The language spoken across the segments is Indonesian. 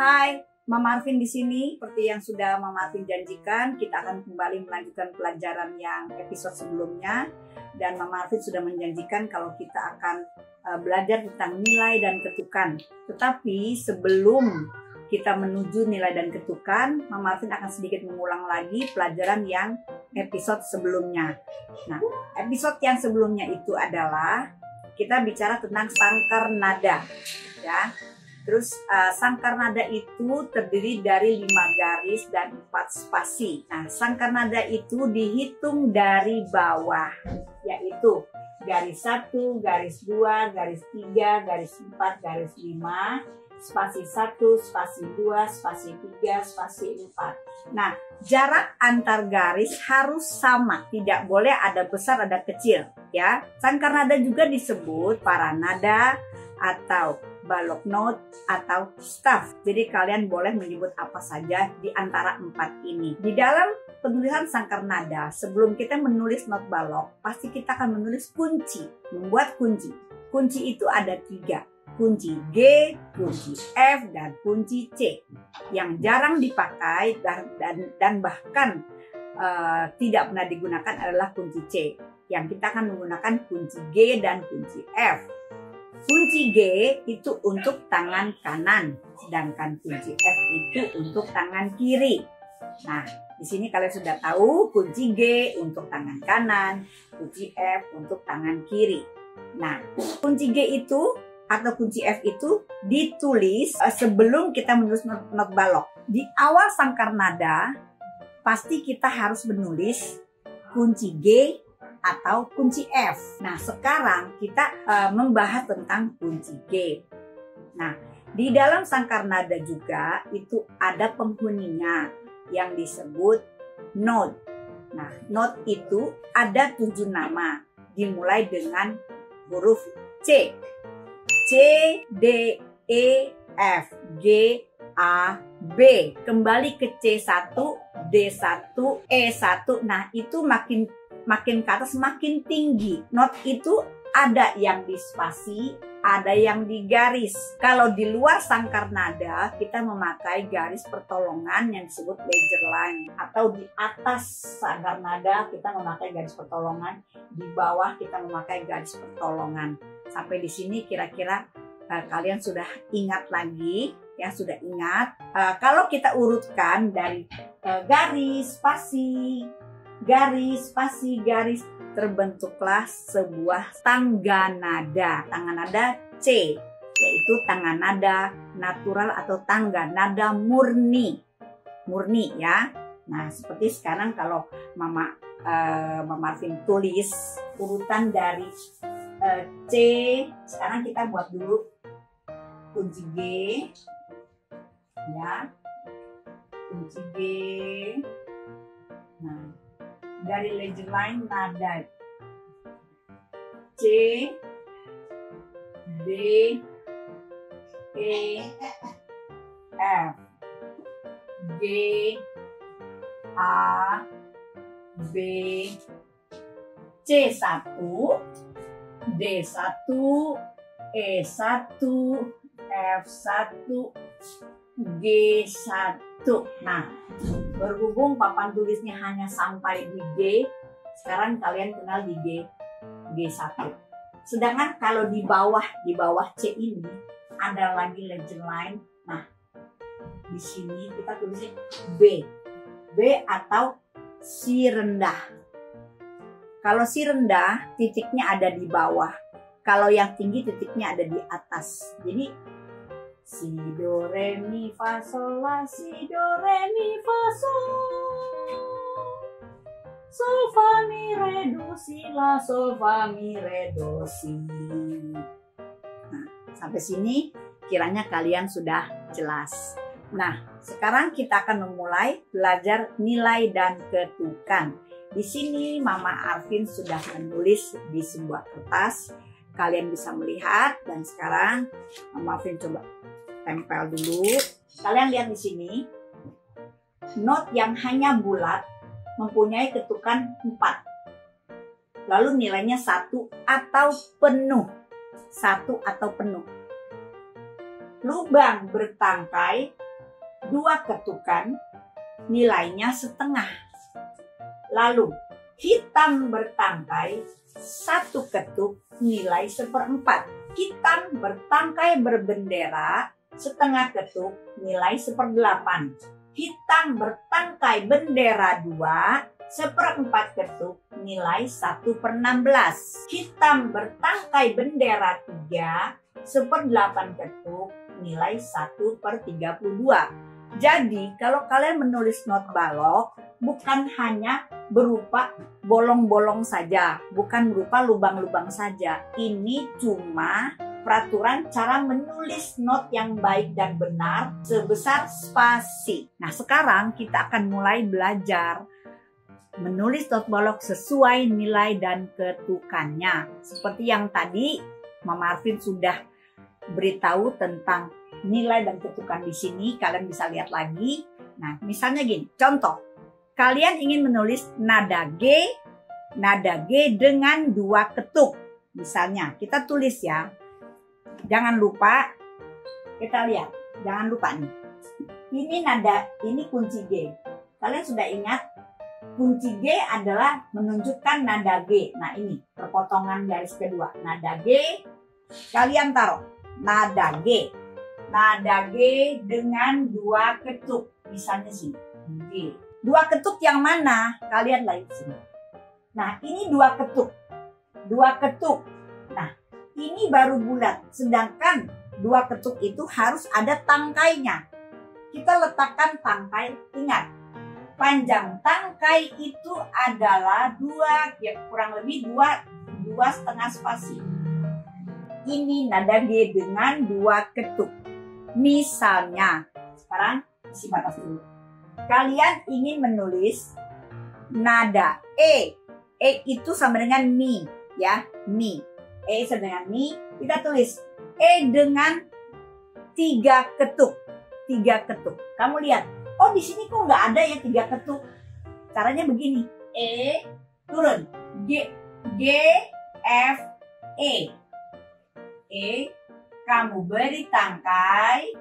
Hai, Mama Arvin di sini. Seperti yang sudah Mama Arvin janjikan, kita akan kembali melanjutkan pelajaran yang episode sebelumnya. Dan Mama Arvin sudah menjanjikan kalau kita akan belajar tentang nilai dan ketukan. Tetapi sebelum kita menuju nilai dan ketukan, Mama Arvin akan sedikit mengulang lagi pelajaran yang episode sebelumnya. Nah, episode yang sebelumnya itu adalah kita bicara tentang sangkar nada, ya. Terus sangkar nada itu terdiri dari 5 garis dan 4 spasi. Nah, sangkar nada itu dihitung dari bawah, yaitu garis 1, garis 2, garis 3, garis 4, garis 5, spasi 1, spasi 2, spasi 3, spasi 4. Nah, jarak antar garis harus sama, tidak boleh ada besar ada kecil, ya. Sangkar nada juga disebut paranada atau balok note atau staff. Jadi kalian boleh menyebut apa saja di antara 4 ini. Di dalam penulisan sangkar nada, sebelum kita menulis not balok, pasti kita akan menulis kunci, membuat kunci. Kunci itu ada 3. Kunci G, kunci F, dan kunci C. Yang jarang dipakai dan bahkan tidak pernah digunakan adalah kunci C. Yang kita akan menggunakan kunci G dan kunci F. Kunci G itu untuk tangan kanan, sedangkan kunci F itu untuk tangan kiri. Nah, di sini kalian sudah tahu kunci G untuk tangan kanan, kunci F untuk tangan kiri. Nah, kunci G itu atau kunci F itu ditulis sebelum kita menulis not balok. Di awal sangkar nada, pasti kita harus menulis kunci G atau kunci F. Nah, sekarang kita membahas tentang kunci G. Nah, di dalam sangkar nada juga itu ada penghuninya yang disebut note. Nah, note itu ada 7 nama, dimulai dengan huruf C. C, D, E, F, G, A, B. Kembali ke C1, D1, E1. Nah, itu makin ke atas makin tinggi. Not itu ada yang di spasi, ada yang di garis. Kalau di luar sangkar nada, kita memakai garis pertolongan yang disebut ledger line. Atau di atas sangkar nada kita memakai garis pertolongan, di bawah kita memakai garis pertolongan. Sampai di sini kira-kira kalian sudah ingat lagi, ya sudah ingat. Kalau kita urutkan dari garis, spasi, garis, spasi, garis, terbentuklah sebuah tangga nada. Tangga nada C, yaitu tangga nada natural atau tangga nada murni. Murni, ya. Nah, seperti sekarang kalau Mama Arvin tulis urutan dari C, sekarang kita buat dulu kunci G, ya. Kunci G. Nah, dari ledger line nada C, D, E, F, G, A, B, C1, D1, E1, F1, G1. Nah, berhubung papan tulisnya hanya sampai di G, sekarang kalian kenal di G1. Sedangkan kalau di bawah C ini ada lagi ledger line. Nah, di sini kita tulisnya B. B atau si rendah. Kalau si rendah, titiknya ada di bawah. Kalau yang tinggi, titiknya ada di atas. Jadi si do re mi fa sol la, si do re mi fa sol fa mi re do si la, sol fa mi re do si. Nah, sampai sini kiranya kalian sudah jelas. Nah, sekarang kita akan memulai belajar nilai dan ketukan. Di sini Mama Arvin sudah menulis di sebuah kertas. Kalian bisa melihat, dan sekarang Mama Arvin coba tempel dulu. Kalian lihat di sini, not yang hanya bulat mempunyai ketukan 4. Lalu nilainya 1 atau penuh. 1 atau penuh. Lubang bertangkai 2 ketukan nilainya setengah. Lalu hitam bertangkai 1 ketuk nilai 1/4. Hitam bertangkai berbendera setengah ketuk nilai 1/8. Hitam bertangkai bendera 2 1/4 ketuk nilai 1/16. Hitam bertangkai bendera 3 1/8 ketuk nilai 1/32. Jadi kalau kalian menulis not balok bukan hanya berupa bolong-bolong saja, bukan berupa lubang-lubang saja. Ini cuma peraturan cara menulis not yang baik dan benar sebesar spasi. Nah, sekarang kita akan mulai belajar menulis not balok sesuai nilai dan ketukannya. Seperti yang tadi Mama Arvin sudah beritahu tentang nilai dan ketukan di sini, kalian bisa lihat lagi. Nah, misalnya gini, contoh. Kalian ingin menulis nada G dengan 2 ketuk. Misalnya, kita tulis ya. Jangan lupa, kita lihat. Jangan lupa nih. Ini nada, ini kunci G. Kalian sudah ingat, kunci G adalah menunjukkan nada G. Nah ini, perpotongan garis kedua. Nada G, kalian taruh. Nada G. Nada G dengan 2 ketuk. Misalnya sini, G. 2 ketuk yang mana? Kalian lihat sini. Nah, ini 2 ketuk. 2 ketuk. Nah, ini baru bulat. Sedangkan 2 ketuk itu harus ada tangkainya. Kita letakkan tangkai. Ingat, panjang tangkai itu adalah 2, ya kurang lebih 2,5 spasi. Ini nada G dengan 2 ketuk. Misalnya, sekarang isi batas dulu. Kalian ingin menulis nada E. E itu sama dengan mi, ya, mi. E sama dengan mi. Kita tulis E dengan 3 ketuk. 3 ketuk. Kamu lihat, oh di sini kok nggak ada ya 3 ketuk. Caranya begini. E turun. G, F, E. E, kamu beri tangkai,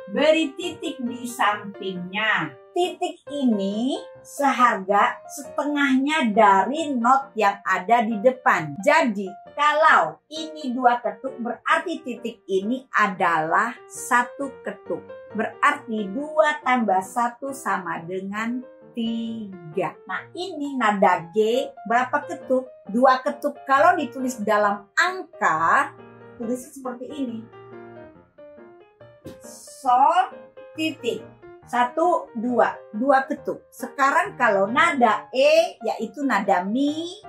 beri titik di sampingnya. Titik ini seharga setengahnya dari not yang ada di depan. Jadi kalau ini 2 ketuk berarti titik ini adalah 1 ketuk. Berarti 2 tambah 1 sama dengan 3. Nah ini nada G berapa ketuk? 2 ketuk. Kalau ditulis dalam angka, tulisnya seperti ini. Sol titik 1, 2 ketuk. Sekarang kalau nada E yaitu nada mi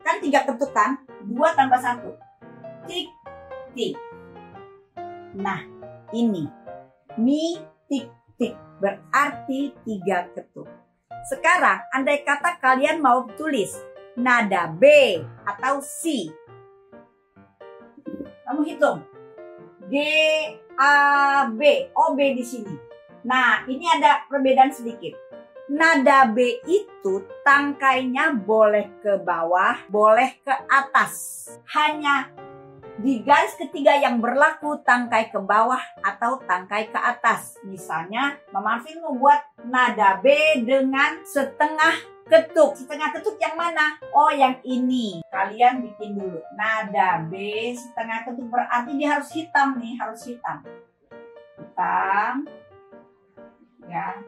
kan 3 ketuk kan, 2 tambah 1 tik tik. Nah ini mi tik tik berarti 3 ketuk. Sekarang andai kata kalian mau tulis nada B atau C, kamu hitung G A B, O B di sini. Nah, ini ada perbedaan sedikit. Nada B itu tangkainya boleh ke bawah, boleh ke atas. Hanya di garis ketiga yang berlaku tangkai ke bawah atau tangkai ke atas. Misalnya, Mama Arvin mau buat nada B dengan setengah ketuk. Setengah ketuk yang mana? Oh, yang ini. Kalian bikin dulu. Nada B setengah ketuk berarti dia harus hitam nih, harus hitam. Hitam. Ya.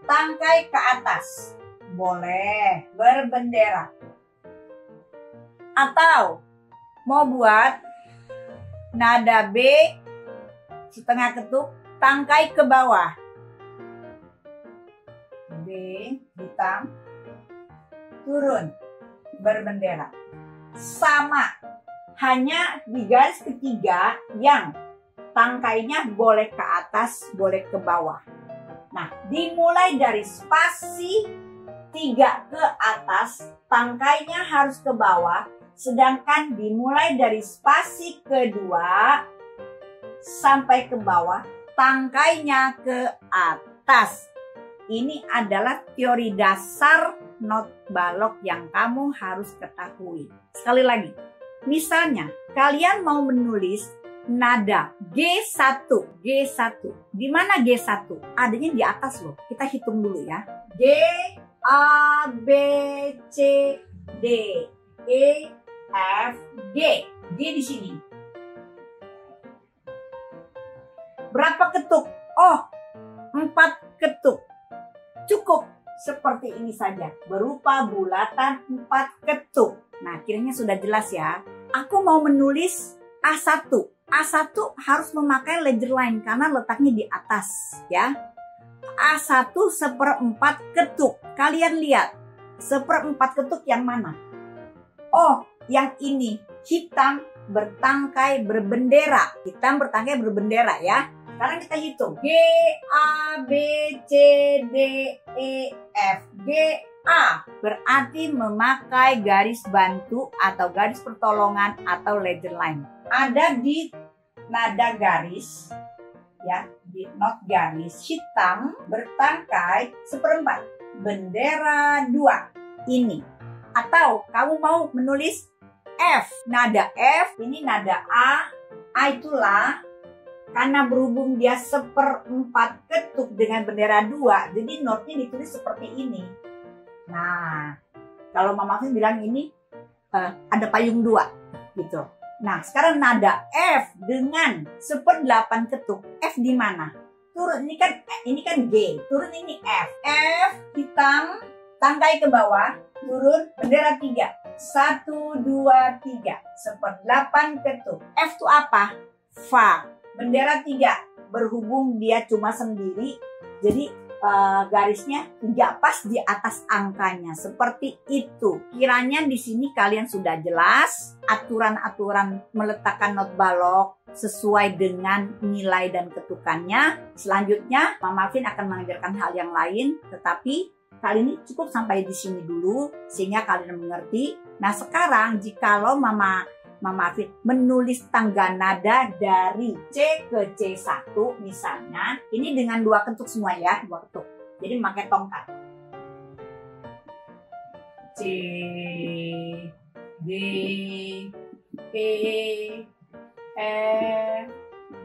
Tangkai ke atas. Boleh. Berbendera. Atau mau buat nada B setengah ketuk, tangkai ke bawah. B hitam. Turun, berbendera. Sama, hanya di garis ketiga yang tangkainya boleh ke atas, boleh ke bawah. Nah, dimulai dari spasi 3 ke atas, tangkainya harus ke bawah. Sedangkan dimulai dari spasi kedua sampai ke bawah, tangkainya ke atas. Ini adalah teori dasar not balok yang kamu harus ketahui. Sekali lagi, misalnya kalian mau menulis nada G1. G1. Di mana G1? Adanya di atas loh. Kita hitung dulu ya. G, A, B, C, D, E, F, G. G di sini. Berapa ketuk? Oh, 4 ketuk. Cukup seperti ini saja. Berupa bulatan 4 ketuk. Nah, kiranya sudah jelas ya. Aku mau menulis A1. A1 harus memakai ledger line karena letaknya di atas ya. A1 1/4 ketuk. Kalian lihat, 1/4 ketuk yang mana? Oh, yang ini. Hitam bertangkai berbendera. Hitam bertangkai berbendera ya. Sekarang kita hitung. G, A, B, C, D, E, F, G, A. Berarti memakai garis bantu atau garis pertolongan atau ledger line. Ada di nada garis, ya, di not garis hitam bertangkai 1/4. Bendera 2. Ini. Atau kamu mau menulis F. Nada F, ini nada A. A itulah. Karena berhubung dia 1/4 ketuk dengan bendera 2, jadi notnya ditulis seperti ini. Nah, kalau Mama Fin bilang ini ada payung 2 gitu. Nah, sekarang nada F dengan 1/8 ketuk. F di mana? Turun, ini kan G. Turun ini F. F hitam, tangkai ke bawah, turun bendera 3. 1, 2, 3. 1/8 ketuk. F itu apa? Fa. Bendera 3, berhubung dia cuma sendiri, jadi garisnya 3 pas di atas angkanya. Seperti itu. Kiranya di sini kalian sudah jelas aturan-aturan meletakkan not balok sesuai dengan nilai dan ketukannya. Selanjutnya, Mama Fin akan mengajarkan hal yang lain, tetapi kali ini cukup sampai di sini dulu sehingga kalian mengerti. Nah, sekarang jikalau Mama Fin menulis tangga nada dari C ke C1 misalnya, ini dengan 2 ketuk semua ya, 2 ketuk. Jadi memakai tongkat. C, D, E, F,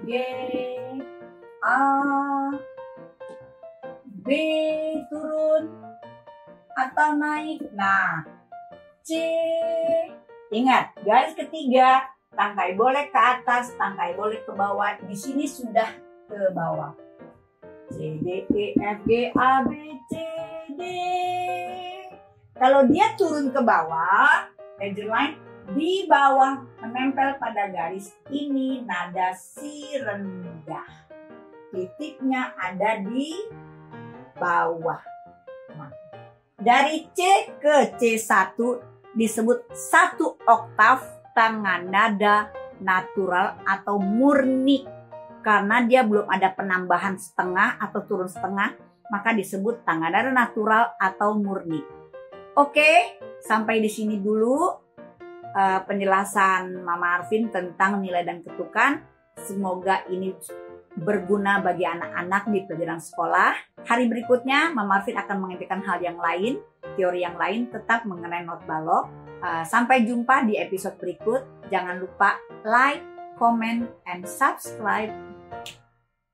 G, A, B turun atau naik. Nah, C. Ingat, garis ketiga, tangkai boleh ke atas, tangkai boleh ke bawah. Di sini sudah ke bawah. C, D, E, F, G, A, B, C, D. Kalau dia turun ke bawah, ledger line di bawah menempel pada garis ini nada si rendah. Titiknya ada di bawah. Nah, dari C ke C1 disebut 1 oktav tangan nada natural atau murni. Karena dia belum ada penambahan setengah atau turun setengah, maka disebut tangan nada natural atau murni. Oke, sampai di sini dulu penjelasan Mama Arvin tentang nilai dan ketukan. Semoga ini berguna bagi anak-anak di pelajaran sekolah. Hari berikutnya Mama Arvin akan mengajarkan hal yang lain, teori yang lain tetap mengenai not balok. Sampai jumpa di episode berikut. Jangan lupa like, comment, and subscribe.